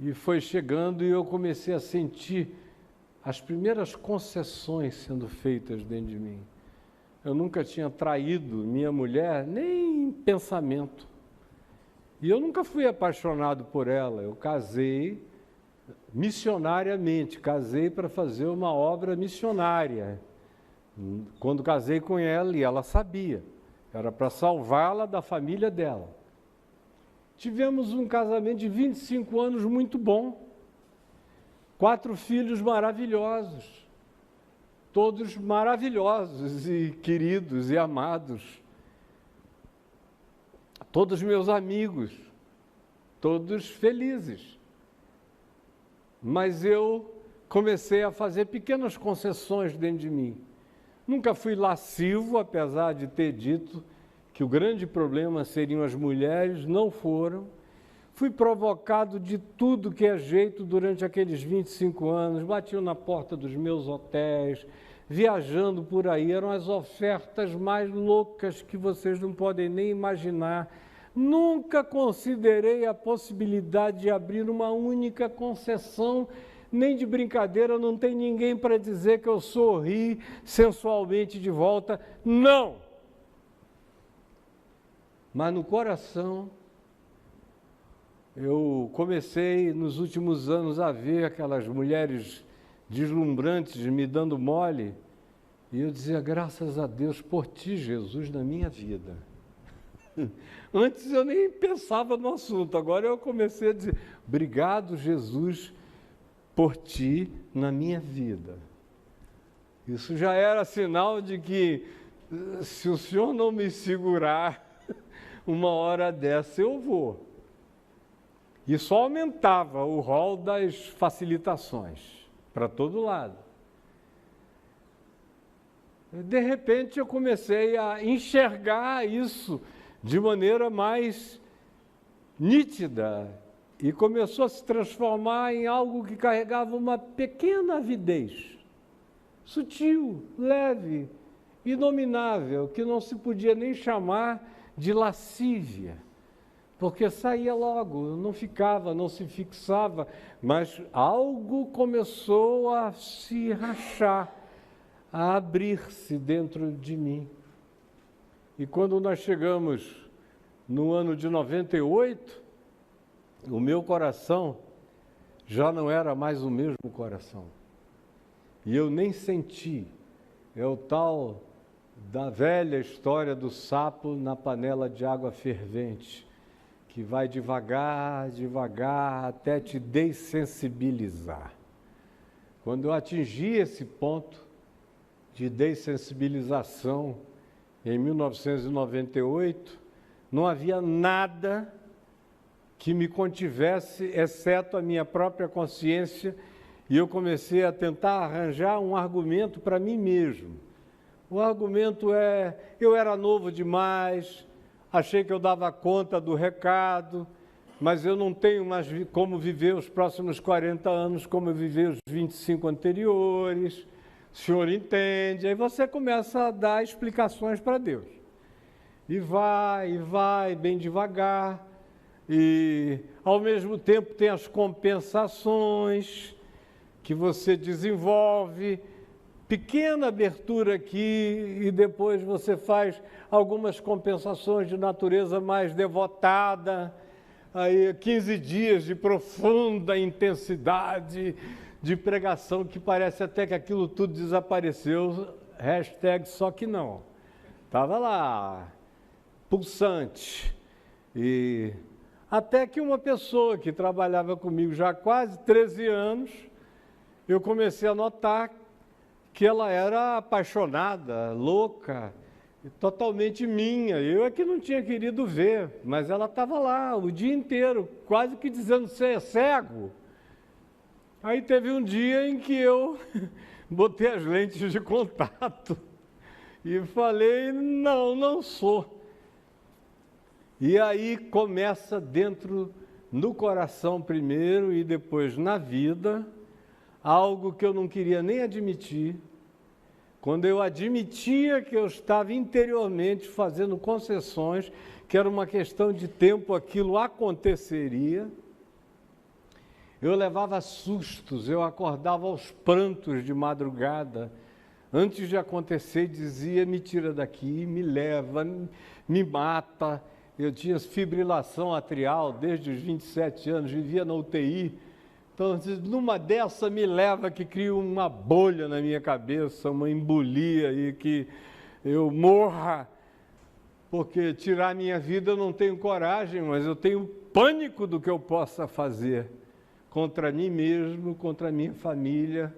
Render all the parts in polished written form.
E foi chegando e eu comecei a sentir as primeiras concessões sendo feitas dentro de mim. Eu nunca tinha traído minha mulher, nem em pensamento. E eu nunca fui apaixonado por ela. Eu casei missionariamente, casei para fazer uma obra missionária. Quando casei com ela, e ela sabia, era para salvá-la da família dela. Tivemos um casamento de 25 anos muito bom. 4 filhos maravilhosos. Todos maravilhosos e queridos e amados. Todos meus amigos. Todos felizes. Mas eu comecei a fazer pequenas concessões dentro de mim. Nunca fui lascivo, apesar de ter dito que o grande problema seriam as mulheres, não foram. Fui provocado de tudo que é jeito durante aqueles 25 anos, batiam na porta dos meus hotéis, viajando por aí, eram as ofertas mais loucas que vocês não podem nem imaginar. Nunca considerei a possibilidade de abrir uma única concessão, nem de brincadeira, não tem ninguém para dizer que eu sorri sensualmente de volta, não! Mas no coração, eu comecei nos últimos anos a ver aquelas mulheres deslumbrantes me dando mole, e eu dizia, graças a Deus por ti, Jesus, na minha vida. Antes eu nem pensava no assunto, agora eu comecei a dizer, obrigado, Jesus, por ti na minha vida. Isso já era sinal de que, se o Senhor não me segurar, uma hora dessa eu vou. E só aumentava o rol das facilitações, para todo lado. De repente eu comecei a enxergar isso de maneira mais nítida e começou a se transformar em algo que carregava uma pequena avidez, sutil, leve, inominável, que não se podia nem chamar de lascívia, porque saía logo, não ficava, não se fixava, mas algo começou a se rachar, a abrir-se dentro de mim. E quando nós chegamos no ano de 98, o meu coração já não era mais o mesmo coração. E eu nem senti, é o tal da velha história do sapo na panela de água fervente, que vai devagar, devagar, até te dessensibilizar. Quando eu atingi esse ponto de dessensibilização, em 1998, não havia nada que me contivesse, exceto a minha própria consciência, e eu comecei a tentar arranjar um argumento para mim mesmo. O argumento é, eu era novo demais, achei que eu dava conta do recado, mas eu não tenho mais como viver os próximos 40 anos como eu vivi os 25 anteriores. O senhor entende? Aí você começa a dar explicações para Deus. E vai, bem devagar. E, ao mesmo tempo, tem as compensações que você desenvolve. Pequena abertura aqui e depois você faz algumas compensações de natureza mais devotada. Aí, 15 dias de profunda intensidade de pregação que parece até que aquilo tudo desapareceu, hashtag só que não. Estava lá, pulsante. E até que uma pessoa que trabalhava comigo já há quase 13 anos, eu comecei a notar que ela era apaixonada, louca, totalmente minha. Eu é que não tinha querido ver, mas ela estava lá o dia inteiro, quase que dizendo, você é cego? Aí teve um dia em que eu botei as lentes de contato e falei, não sou. E aí começa dentro, no coração primeiro e depois na vida, algo que eu não queria nem admitir. Quando eu admitia que eu estava interiormente fazendo concessões, que era uma questão de tempo, aquilo aconteceria. Eu levava sustos, eu acordava aos prantos de madrugada. Antes de acontecer, dizia, me tira daqui, me leva, me mata. Eu tinha fibrilação atrial desde os 27 anos, vivia na UTI. Então, numa dessa, me leva que cria uma bolha na minha cabeça, uma embolia e que eu morra. Porque tirar a minha vida eu não tenho coragem, mas eu tenho pânico do que eu possa fazer contra mim mesmo, contra a minha família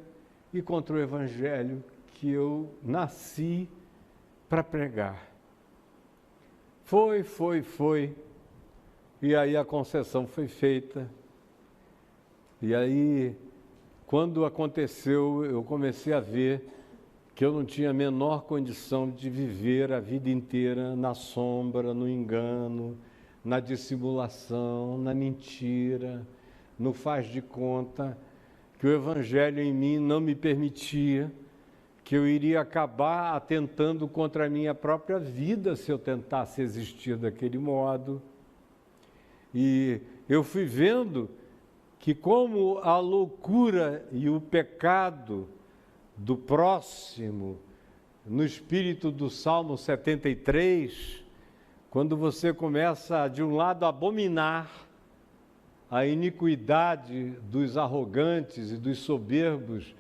e contra o Evangelho que eu nasci para pregar. Foi. E aí a concessão foi feita. E aí, quando aconteceu, eu comecei a ver que eu não tinha a menor condição de viver a vida inteira na sombra, no engano, na dissimulação, na mentira, no faz de conta, que o Evangelho em mim não me permitia, que eu iria acabar atentando contra a minha própria vida se eu tentasse existir daquele modo. E eu fui vendo que como a loucura e o pecado do próximo, no espírito do Salmo 73, quando você começa, de um lado, a abominar a iniquidade dos arrogantes e dos soberbos,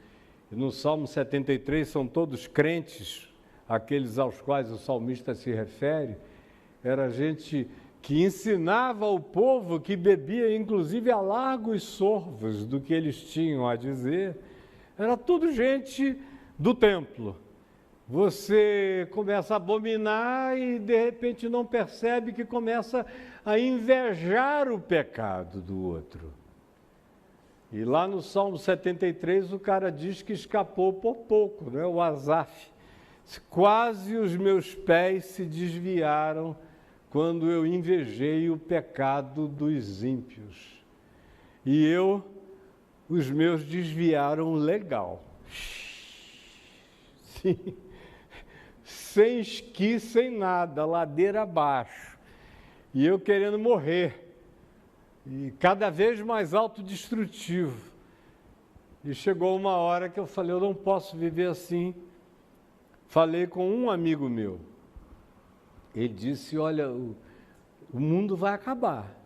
e no Salmo 73 são todos crentes, aqueles aos quais o salmista se refere, era gente que ensinava ao povo, que bebia inclusive a largos sorvos do que eles tinham a dizer, era tudo gente do templo. Você começa a abominar e de repente não percebe que começa a invejar o pecado do outro. E lá no Salmo 73 o cara diz que escapou por pouco, né? O Asaf. Quase os meus pés se desviaram quando eu invejei o pecado dos ímpios. E os meus desviaram legal. Sim. Sem esqui, sem nada, ladeira abaixo. E eu querendo morrer. E cada vez mais autodestrutivo. E chegou uma hora que eu falei, eu não posso viver assim. Falei com um amigo meu. Ele disse, olha, o mundo vai acabar.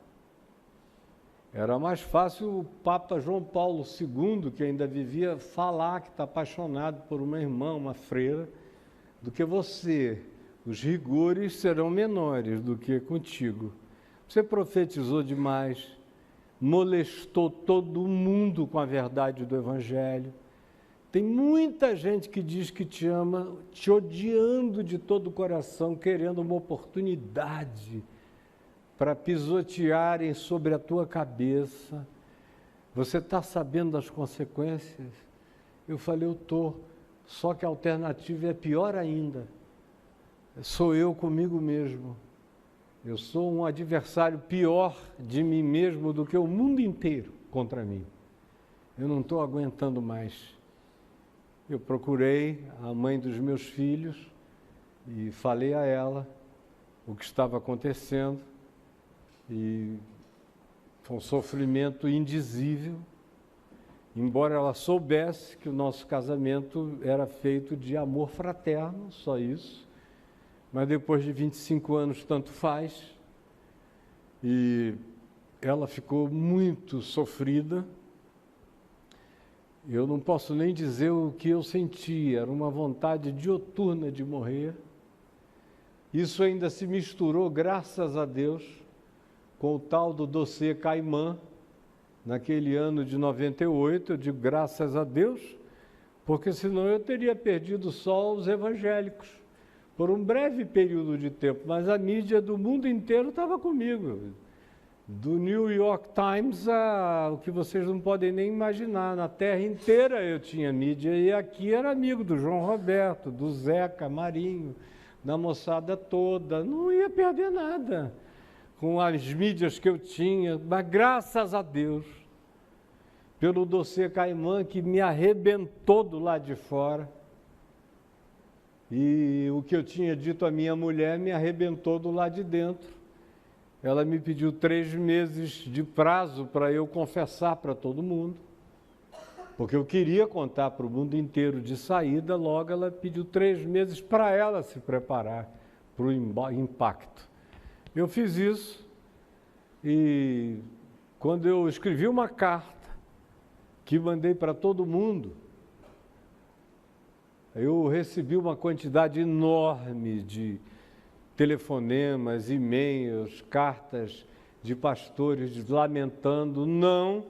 Era mais fácil o Papa João Paulo II, que ainda vivia, falar que está apaixonado por uma irmã, uma freira, do que você. Os rigores serão menores do que contigo. Você profetizou demais, molestou todo mundo com a verdade do Evangelho. Tem muita gente que diz que te ama, te odiando de todo o coração, querendo uma oportunidade para pisotearem sobre a tua cabeça. Você está sabendo das consequências? Eu falei, eu estou, só que a alternativa é pior ainda. Sou eu comigo mesmo. Eu sou um adversário pior de mim mesmo do que o mundo inteiro contra mim. Eu não estou aguentando mais. Eu procurei a mãe dos meus filhos e falei a ela o que estava acontecendo. E foi um sofrimento indizível, embora ela soubesse que o nosso casamento era feito de amor fraterno, só isso. Mas depois de 25 anos, tanto faz. E ela ficou muito sofrida. Eu não posso nem dizer o que eu senti, era uma vontade dioturna de morrer. Isso ainda se misturou, graças a Deus, com o tal do dossiê Caimã, naquele ano de 98, eu digo graças a Deus, porque senão eu teria perdido só os evangélicos, por um breve período de tempo, mas a mídia do mundo inteiro estava comigo. Do New York Times o que vocês não podem nem imaginar, na terra inteira eu tinha mídia, e aqui era amigo do João Roberto, do Zeca, Marinho, da moçada toda, não ia perder nada com as mídias que eu tinha, mas graças a Deus, pelo dossiê Caimã, que me arrebentou do lado de fora, e o que eu tinha dito à minha mulher me arrebentou do lado de dentro, ela me pediu 3 meses de prazo para eu confessar para todo mundo, porque eu queria contar para o mundo inteiro de saída, logo ela pediu 3 meses para ela se preparar para o impacto. Eu fiz isso e quando eu escrevi uma carta que mandei para todo mundo, eu recebi uma quantidade enorme de telefonemas, e-mails, cartas de pastores lamentando não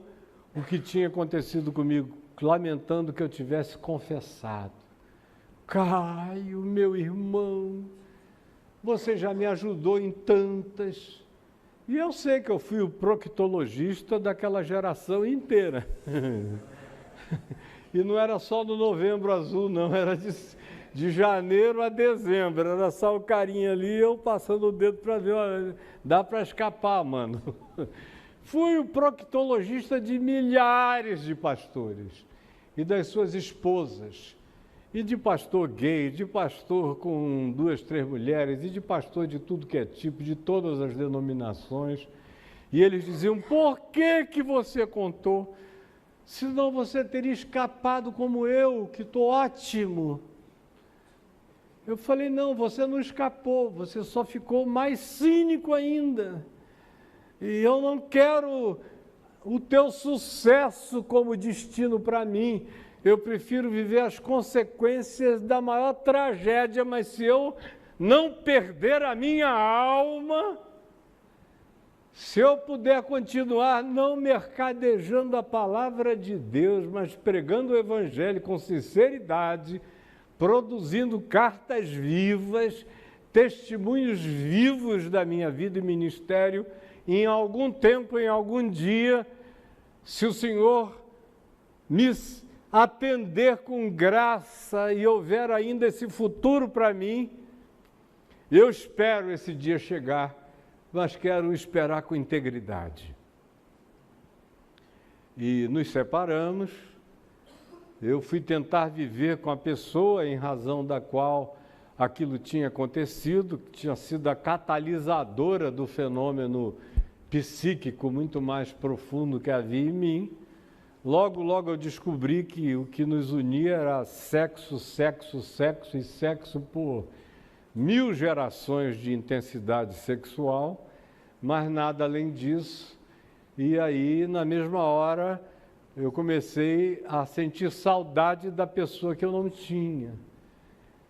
o que tinha acontecido comigo, lamentando que eu tivesse confessado. Caio, meu irmão, você já me ajudou em tantas. E eu sei que eu fui o proctologista daquela geração inteira. E não era só no Novembro Azul, não, era de janeiro a dezembro, era só o carinha ali, eu passando o dedo para ver, olha, dá para escapar, mano. Fui o proctologista de milhares de pastores e das suas esposas, e de pastor gay, de pastor com 2, 3 mulheres, e de pastor de tudo que é tipo, de todas as denominações. E eles diziam, por que você contou? Senão você teria escapado como eu, que estou ótimo. Eu falei, não, você não escapou, você só ficou mais cínico ainda. E eu não quero o teu sucesso como destino para mim. Eu prefiro viver as consequências da maior tragédia, mas se eu não perder a minha alma, se eu puder continuar não mercadejando a palavra de Deus, mas pregando o Evangelho com sinceridade, produzindo cartas vivas, testemunhos vivos da minha vida e ministério, em algum tempo, em algum dia, se o Senhor me atender com graça e houver ainda esse futuro para mim, eu espero esse dia chegar, mas quero esperar com integridade. E nos separamos, eu fui tentar viver com a pessoa em razão da qual aquilo tinha acontecido, que tinha sido a catalisadora do fenômeno psíquico muito mais profundo que havia em mim. Logo eu descobri que o que nos unia era sexo, sexo, sexo e sexo por 1000 gerações de intensidade sexual, mas nada além disso. E aí, na mesma hora, eu comecei a sentir saudade da pessoa que eu não tinha.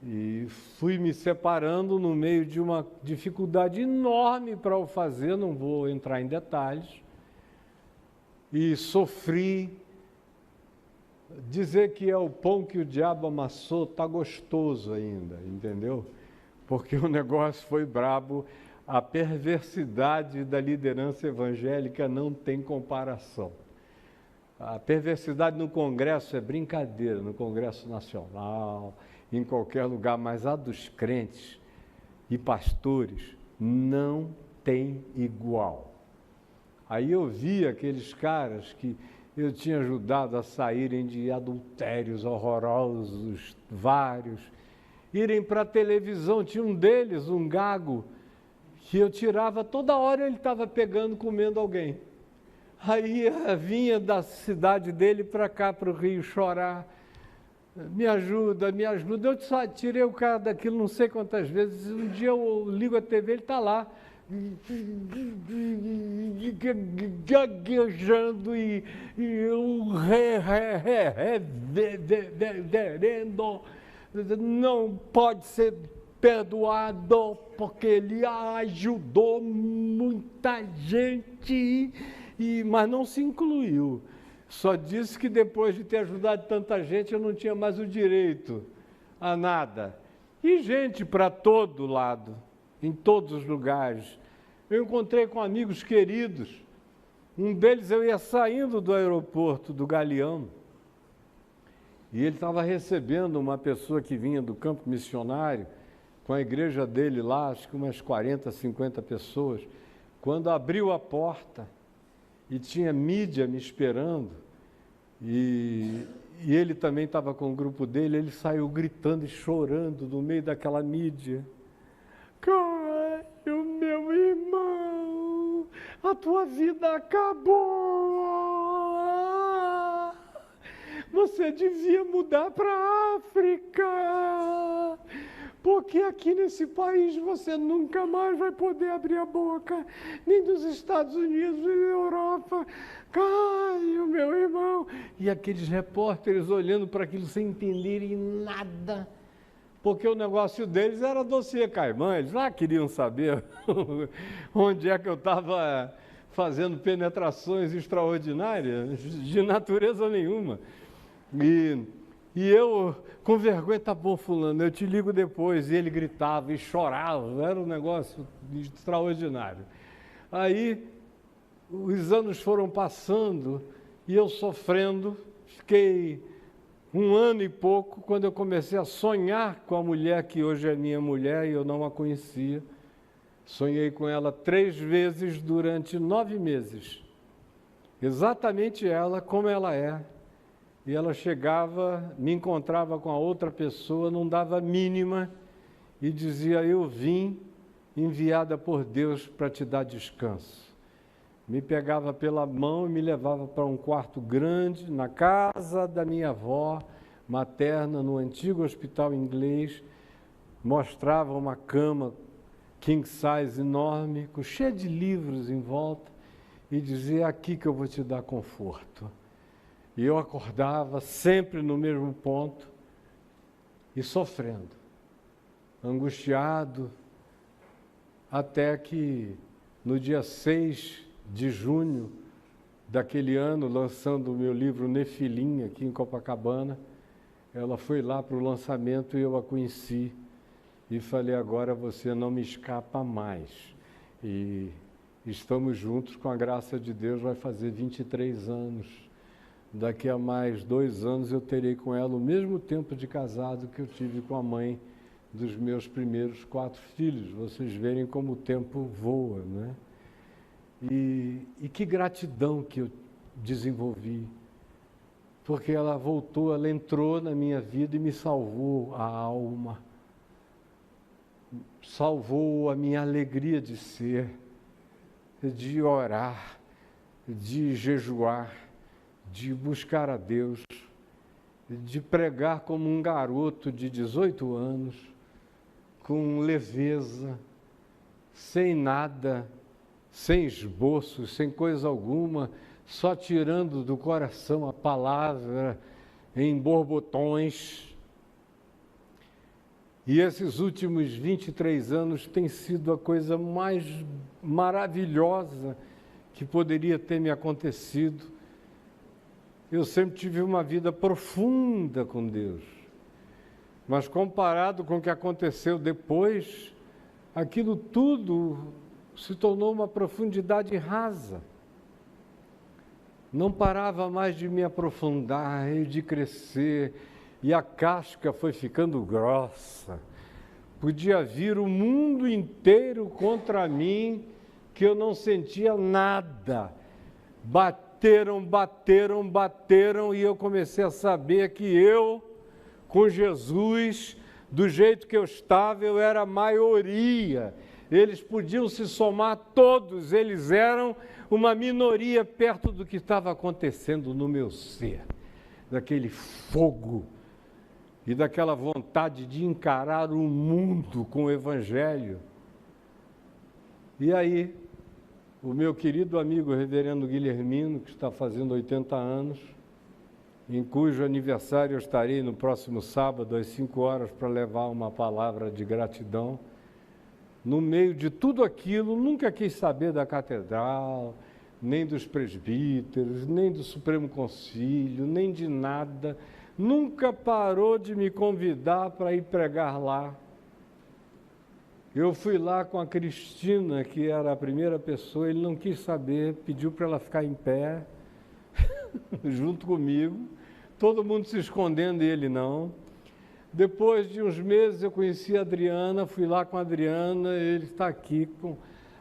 E fui me separando no meio de uma dificuldade enorme para o fazer, não vou entrar em detalhes. E sofri. Dizer que é o pão que o diabo amassou está gostoso ainda, entendeu? Porque o negócio foi brabo, a perversidade da liderança evangélica não tem comparação. A perversidade no Congresso é brincadeira, no Congresso Nacional, em qualquer lugar, mas a dos crentes e pastores não tem igual. Aí eu vi aqueles caras que eu tinha ajudado a saírem de adultérios horrorosos, vários, irem para a televisão. Tinha um deles, um gago, que eu tirava, toda hora ele estava pegando, comendo alguém. Aí vinha da cidade dele para cá, para o Rio, chorar. Me ajuda, me ajuda. Eu só tirei o cara daquilo não sei quantas vezes. Um dia eu ligo a TV, ele está lá, gaguejando e reverendo, não pode ser perdoado porque ele ajudou muita gente, mas não se incluiu. Só disse que depois de ter ajudado tanta gente eu não tinha mais o direito a nada. E gente para todo lado, em todos os lugares. Eu encontrei com amigos queridos. Um deles eu ia saindo do aeroporto do Galeão e ele estava recebendo uma pessoa que vinha do campo missionário, com a igreja dele lá, acho que umas 40, 50 pessoas. Quando abriu a porta e tinha mídia me esperando, e ele também estava com o grupo dele, ele saiu gritando e chorando no meio daquela mídia. Caio, meu irmão, a tua vida acabou. Você devia mudar para a África, porque aqui nesse país você nunca mais vai poder abrir a boca, nem dos Estados Unidos, nem da Europa. Caio, meu irmão. E aqueles repórteres olhando para aquilo sem entenderem nada, porque o negócio deles era dossiê Caimã, eles lá queriam saber onde é que eu estava fazendo penetrações extraordinárias, de natureza nenhuma. E eu, com vergonha, tá bom, fulano, eu te ligo depois. E ele gritava e chorava, era um negócio extraordinário. Aí, os anos foram passando e eu sofrendo, fiquei 1 ano e pouco, quando eu comecei a sonhar com a mulher que hoje é minha mulher e eu não a conhecia. Sonhei com ela 3 vezes durante 9 meses. Exatamente ela, como ela é. E ela chegava, me encontrava com a outra pessoa, não dava mínima, e dizia: eu vim enviada por Deus para te dar descanso. Me pegava pela mão e me levava para um quarto grande, na casa da minha avó materna, no antigo hospital inglês, mostrava uma cama king size enorme, cheia de livros em volta, e dizia: é aqui que eu vou te dar conforto. E eu acordava sempre no mesmo ponto e sofrendo, angustiado, até que no dia 6 de junho daquele ano, lançando o meu livro Nefilim, aqui em Copacabana, ela foi lá para o lançamento e eu a conheci e falei: agora você não me escapa mais. E estamos juntos, com a graça de Deus, vai fazer 23 anos. Daqui a mais 2 anos eu terei com ela o mesmo tempo de casado que eu tive com a mãe dos meus primeiros 4 filhos. Vocês verem como o tempo voa, né? E que gratidão que eu desenvolvi, porque ela voltou, ela entrou na minha vida e me salvou a alma, salvou a minha alegria de ser, de orar, de jejuar, de buscar a Deus, de pregar como um garoto de 18 anos, com leveza, sem nada, sem esboços, sem coisa alguma, só tirando do coração a palavra em borbotões. E esses últimos 23 anos têm sido a coisa mais maravilhosa que poderia ter me acontecido. Eu sempre tive uma vida profunda com Deus, mas comparado com o que aconteceu depois, aquilo tudo se tornou uma profundidade rasa. Não parava mais de me aprofundar e de crescer, e a casca foi ficando grossa. Podia vir o mundo inteiro contra mim, que eu não sentia nada. Bateram, e eu comecei a saber que eu, com Jesus, do jeito que eu estava, eu era a maioria. Eles podiam se somar todos, eles eram uma minoria perto do que estava acontecendo no meu ser, daquele fogo e daquela vontade de encarar o mundo com o Evangelho. E aí, o meu querido amigo reverendo Guilhermino, que está fazendo 80 anos, em cujo aniversário eu estarei no próximo sábado, às 5 horas, para levar uma palavra de gratidão. No meio de tudo aquilo, nunca quis saber da catedral, nem dos presbíteros, nem do Supremo Concílio, nem de nada. Nunca parou de me convidar para ir pregar lá. Eu fui lá com a Cristina, que era a primeira pessoa, ele não quis saber, pediu para ela ficar em pé, junto comigo, todo mundo se escondendo e ele não. Depois de uns meses eu conheci a Adriana, fui lá com a Adriana, ele está aqui com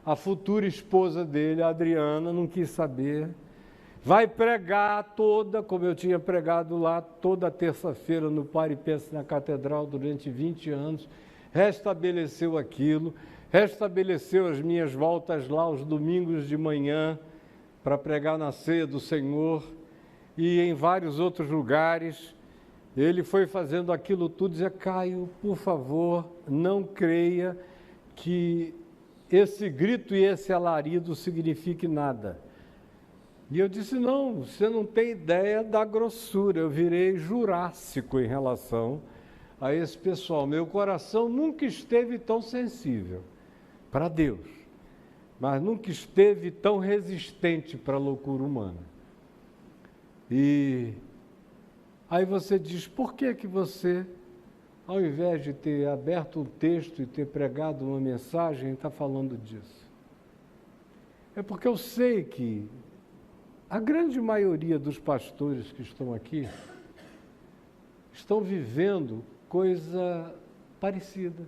a futura esposa dele, a Adriana, não quis saber. Vai pregar toda, como eu tinha pregado lá, toda terça-feira no Pare e Pense na Catedral durante 20 anos, restabeleceu aquilo. restabeleceu as minhas voltas lá aos domingos de manhã para pregar na ceia do Senhor e em vários outros lugares. Ele foi fazendo aquilo tudo, dizia: Caio, por favor, não creia que esse grito e esse alarido signifique nada. E eu disse: não, você não tem ideia da grossura, eu virei jurássico em relação a esse pessoal. Meu coração nunca esteve tão sensível para Deus, mas nunca esteve tão resistente para a loucura humana. E aí você diz: por que você, ao invés de ter aberto um texto e ter pregado uma mensagem, está falando disso? É porque eu sei que a grande maioria dos pastores que estão aqui estão vivendo coisa parecida.